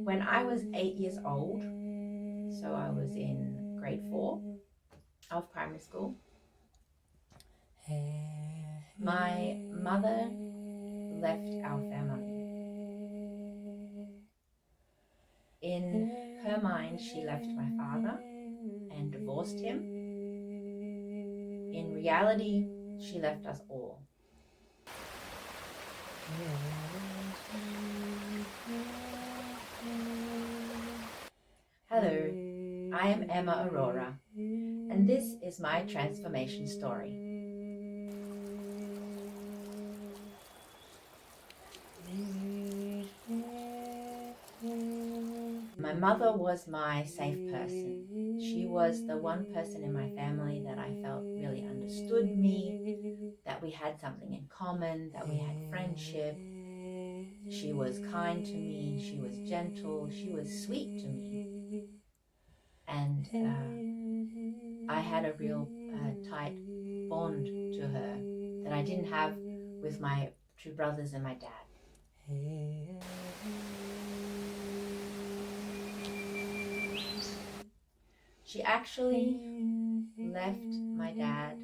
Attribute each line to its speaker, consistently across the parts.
Speaker 1: When I was 8 years old, so I was in grade 4 of primary school, my mother left our family. In her mind, she left my father and divorced him. In reality, she left us all. Hello, I am Emma Aurora, and this is my transformation story. My mother was my safe person. She was the one person in my family that I felt really understood me, that we had something in common, that we had friendship. She was kind to me, she was gentle, she was sweet to me. And I had a real tight bond to her that I didn't have with my two brothers and my dad. She actually left my dad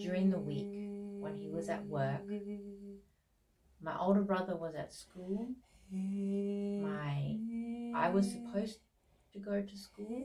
Speaker 1: during the week when he was at work. My older brother was at school. I was supposed to go to school,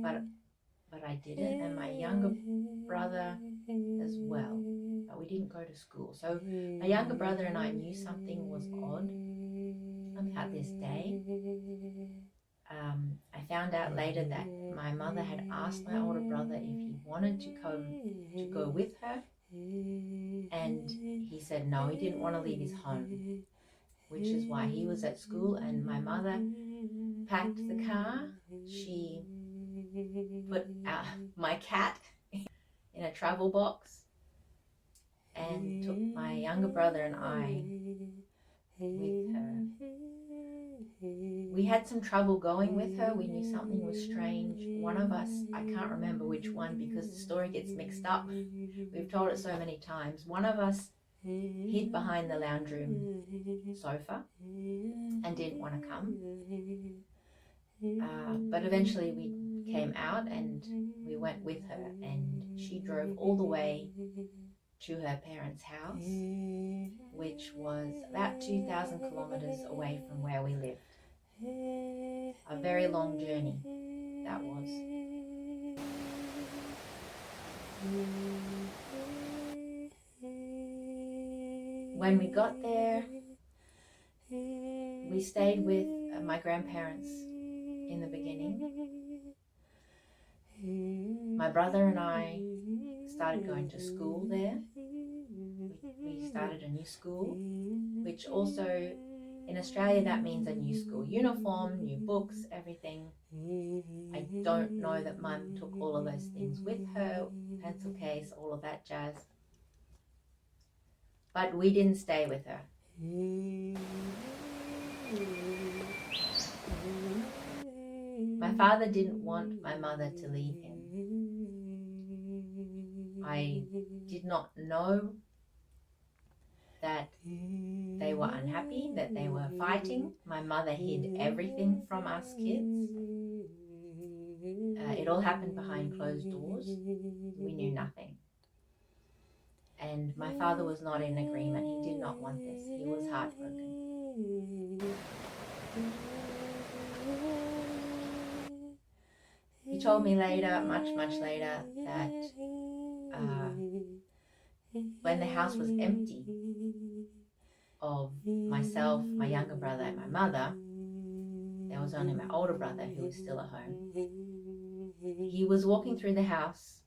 Speaker 1: but I didn't, and my younger brother as well, but we didn't go to school. So my younger brother and I knew something was odd about this day. I found out later that my mother had asked my older brother if he wanted to go with her, and he said no, he didn't want to leave his home, which is why he was at school. And my mother packed the car. She put my cat in a travel box and took my younger brother and I with her. We had some trouble going with her. We knew something was strange. One of us, I can't remember which one because the story gets mixed up. We've told it so many times. One of us hid behind the lounge room sofa and didn't want to come. But eventually we came out and we went with her, and she drove all the way to her parents' house, which was about 2,000 kilometers away from where we lived. A very long journey that was. When we got there, we stayed with my grandparents in the beginning. My brother and I started going to school there. We started a new school, which also in Australia that means a new school uniform, new books, everything. I don't know that Mum took all of those things with her, pencil case, all of that jazz. But we didn't stay with her. My father didn't want my mother to leave him. I did not know that they were unhappy, that they were fighting. My mother hid everything from us kids. It all happened behind closed doors. We knew nothing. And my father was not in agreement. He did not want this. He was heartbroken. He told me later, much later, that when the house was empty of myself, my younger brother, and my mother, there was only my older brother who was still at home. He was walking through the house,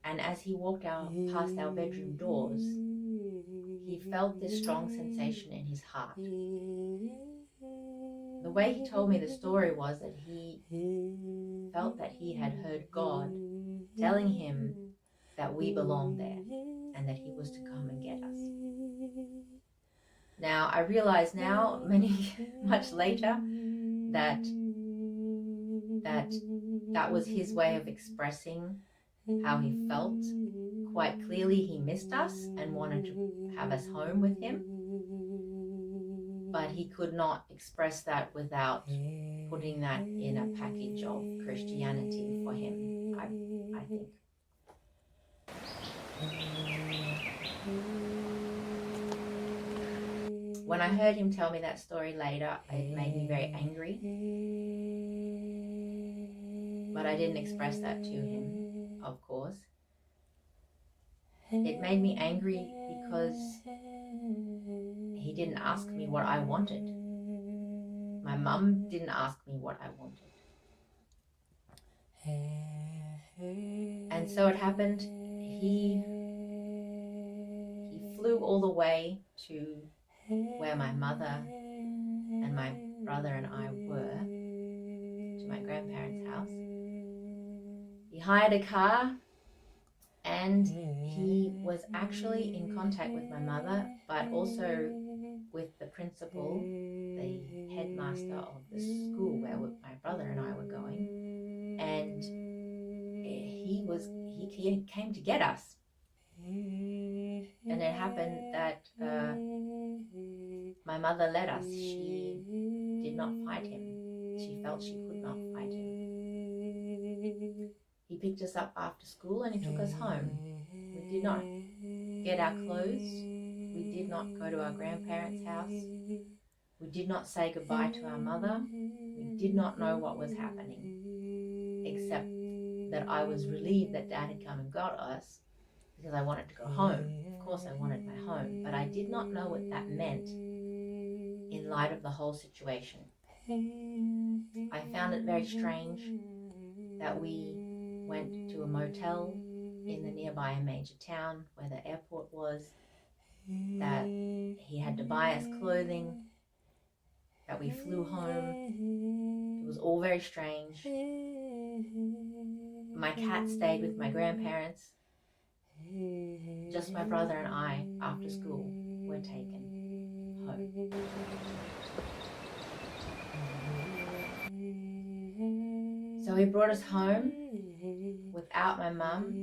Speaker 1: and as he walked past our bedroom doors, he felt this strong sensation in his heart. The way he told me the story was that he felt that he had heard God telling him that we belonged there and that he was to come and get us. Now, I realize now, much later, that that was his way of expressing how he felt. Quite clearly he missed us and wanted to have us home with him, but he could not express that without putting that in a package of Christianity for him, I think. When I heard him tell me that story later, it made me very angry, but I didn't express that to him, of course. It made me angry because he didn't ask me what I wanted. My mum didn't ask me what I wanted. And so it happened, he flew all the way to where my mother and my brother and I were, to my grandparents' house. He hired a car and he was actually in contact with my mother, but also with the principal, the headmaster of the school where my brother and I were going, and he came to get us. And it happened that my mother let us. She did not fight him. She felt she could not fight him. He picked us up after school and he took us home. We did not get our clothes. We did not go to our grandparents' house. We did not say goodbye to our mother. We did not know what was happening, except that I was relieved that Dad had come and got us because I wanted to go home. Of course, I wanted my home, but I did not know what that meant in light of the whole situation. I found it very strange that we went to a motel in the nearby major town where the airport was, that he had to buy us clothing, that we flew home. It was all very strange. My cat stayed with my grandparents. Just my brother and I, after school, were taken home. So he brought us home without my mum,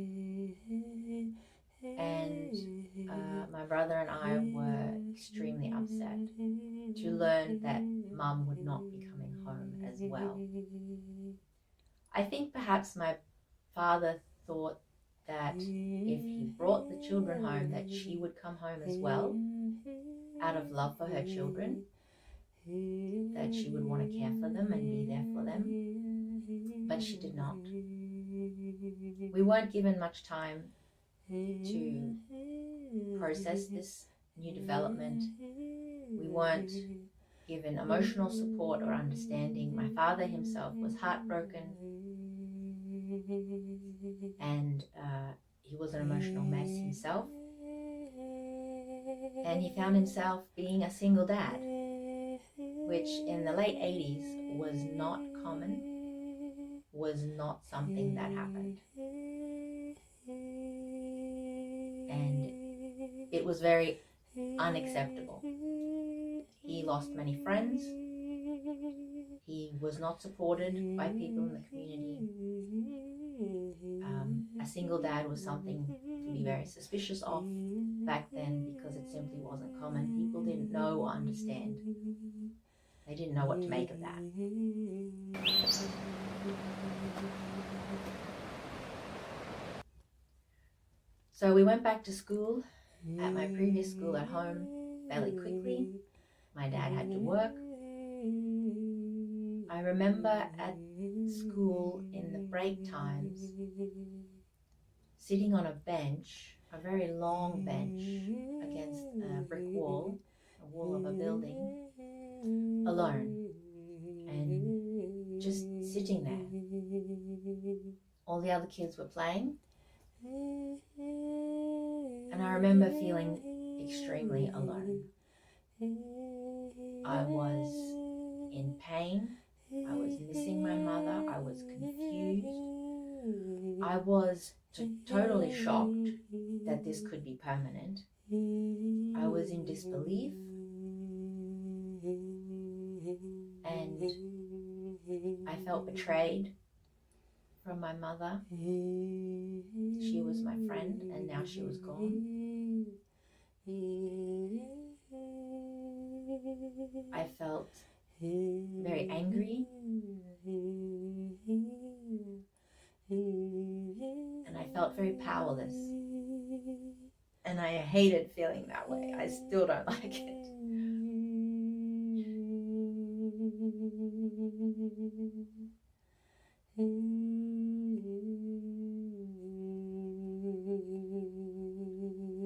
Speaker 1: and my brother and I were extremely upset to learn that Mum would not be coming home as well. I think perhaps my father thought that if he brought the children home, that she would come home as well, out of love for her children, that she would want to care for them and be there for them, but she did not. We weren't given much time to process this new development. We weren't given emotional support or understanding. My father himself was heartbroken, and he was an emotional mess himself, and he found himself being a single dad, which in the late 80s was not common, was not something that happened. And it was very unacceptable. He lost many friends. He was not supported by people in the community. A single dad was something to be very suspicious of back then because it simply wasn't common. People didn't know or understand. They didn't know what to make of that. So we went back to school at my previous school at home fairly quickly. My dad had to work. I remember at school in the break times sitting on a bench, a very long bench against a brick wall, a wall of a building, alone, and just sitting there. All the other kids were playing, and I remember feeling extremely alone. I was in pain. I was missing my mother. I was confused. I was totally shocked that this could be permanent. I was in disbelief, and I felt betrayed from my mother. She was my friend, and now she was gone. I felt very angry, and I felt very powerless. And I hated feeling that way. I still don't like it.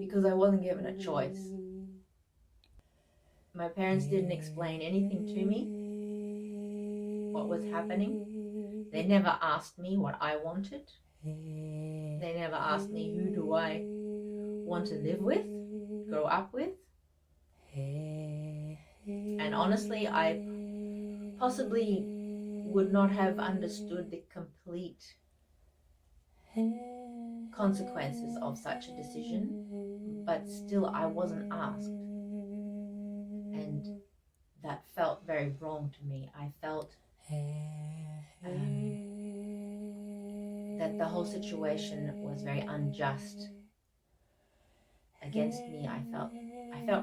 Speaker 1: Because I wasn't given a choice. My parents didn't explain anything to me, what was happening. They never asked me what I wanted. They never asked me, who do I want to live with, grow up with. And honestly, I possibly would not have understood the complete consequences of such a decision, but still I wasn't asked. And that felt very wrong to me. I felt that the whole situation was very unjust against me. I felt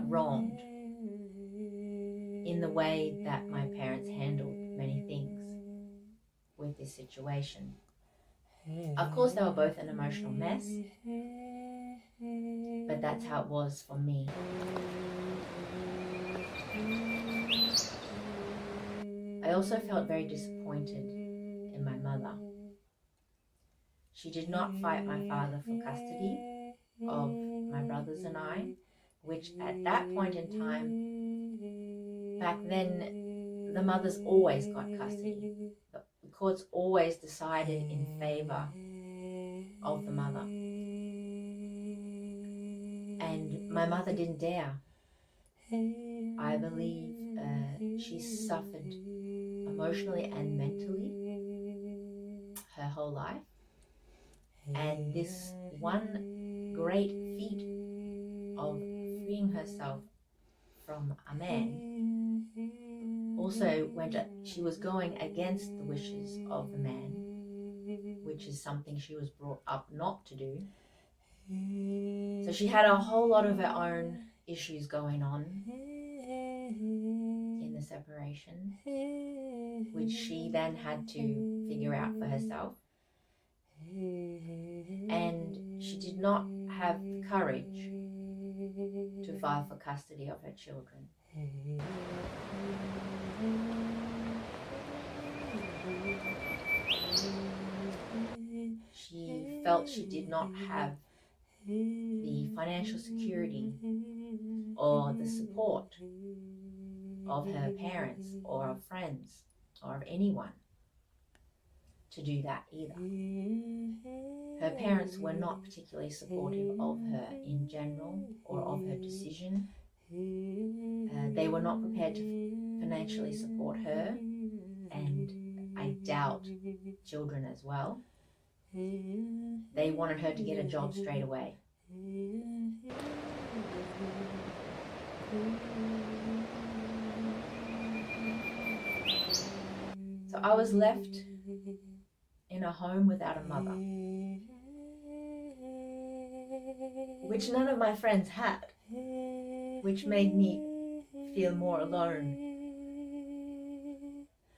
Speaker 1: wronged in the way that my parents handled many things with this situation. Of course, they were both an emotional mess, but that's how it was for me. I also felt very disappointed in my mother. She did not fight my father for custody of my brothers and I, which at that point in time, back then, the mothers always got custody. The courts always decided in favor of the mother. And my mother didn't dare. I believe she suffered emotionally and mentally her whole life. And this one great feat of freeing herself from a man also she was going against the wishes of the man, which is something she was brought up not to do. So she had a whole lot of her own issues going on in the separation, which she then had to figure out for herself. And she did not have the courage to file for custody of her children. She felt she did not have the financial security or the support of her parents or of friends or of anyone to do that either. Her parents were not particularly supportive of her in general or of her decision. They were not prepared to financially support her, and I doubt children as well. They wanted her to get a job straight away. So I was left in a home without a mother, which none of my friends had, which made me feel more alone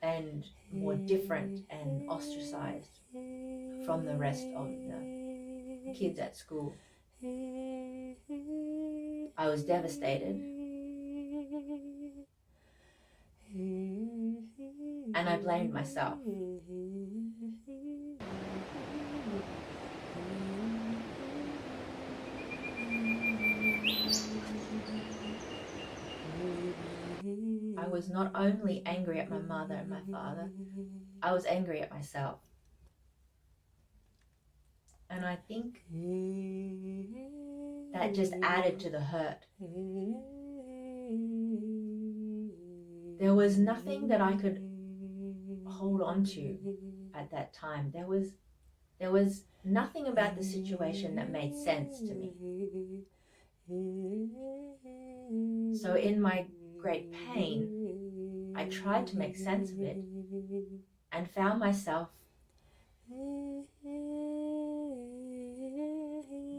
Speaker 1: and more different and ostracized from the rest of the kids at school. I was devastated, and I blamed myself. I was not only angry at my mother and my father, I was angry at myself. And I think that just added to the hurt. There was nothing that I could hold on to at that time. There was nothing about the situation that made sense to me. So in my great pain, I tried to make sense of it, and found myself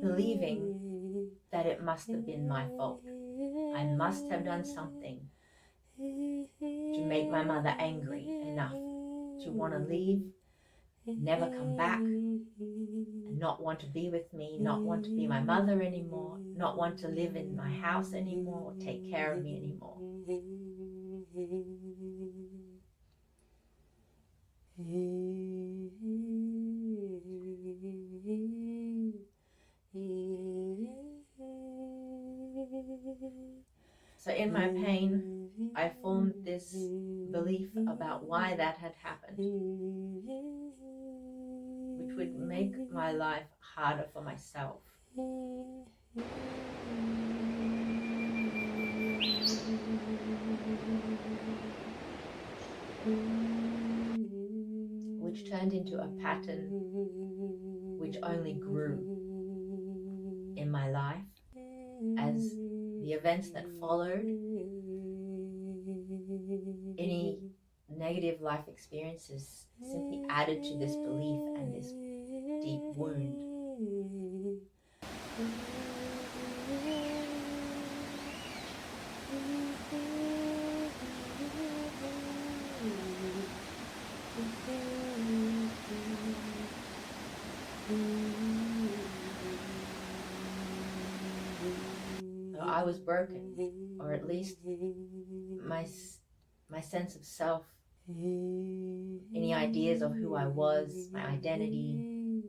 Speaker 1: believing that it must have been my fault. I must have done something to make my mother angry enough to want to leave, never come back, and not want to be with me, not want to be my mother anymore, not want to live in my house anymore, or take care of me anymore. So in my pain, I formed this belief about why that had happened, which would make my life harder for myself. Which turned into a pattern which only grew in my life as the events that followed, any negative life experiences simply added to this belief and this deep wound. So I was broken, or at least my sense of self, any ideas of who I was, my identity,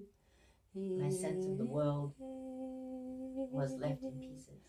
Speaker 1: my sense of the world was left in pieces.